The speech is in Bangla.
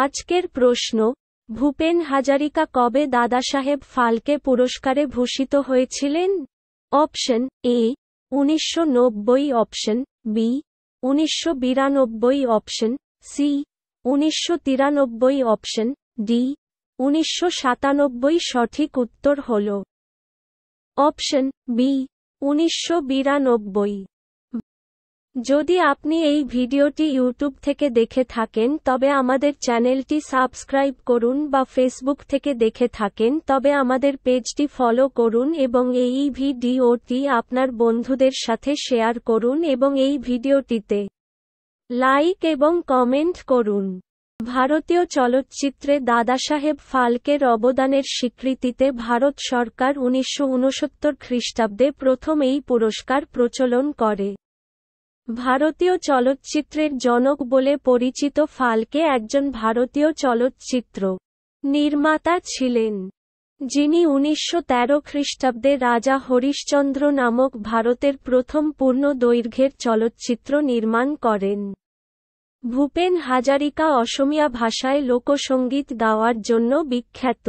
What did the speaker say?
আজকের প্রশ্ন, ভূপেন হাজারিকা কবে দাদাসাহেব ফালকে পুরস্কারে ভূষিত হয়েছিলেন? Option A 1990, option B 1992, option C 1993, option D 1997। সঠিক উত্তর হল অপশন বি 1992। যদি আপনি এই ভিডিওটি ইউটিউব থেকে দেখে থাকেন তবে আমাদের চ্যানেলটি সাবস্ক্রাইব করুন, বা ফেসবুক থেকে দেখে থাকেন তবে আমাদের পেজটি ফলো করুন এবং এই ভিডিওটি আপনার বন্ধুদের সাথে শেয়ার করুন এবং এই ভিডিওটিতে লাইক এবং কমেন্ট করুন। ভারতীয় চলচ্চিত্রে দাদাসাহেব ফালকের অবদানের স্বীকৃতিতে ভারত সরকার 1969 খ্রিস্টাব্দে প্রথম এই পুরস্কার প্রচলন করে। ভারতীয় চলচ্চিত্রের জনক বলে পরিচিত ফালকে একজন ভারতীয় চলচ্চিত্র নির্মাতা ছিলেন, যিনি 1913 খ্রিস্টাব্দে রাজা হরিশচন্দ্র নামক ভারতের প্রথম পূর্ণ দৈর্ঘ্যের চলচ্চিত্র নির্মাণ করেন। ভূপেন হাজারিকা অসমীয়া ভাষায় লোকসঙ্গীত গাওয়ার জন্য বিখ্যাত।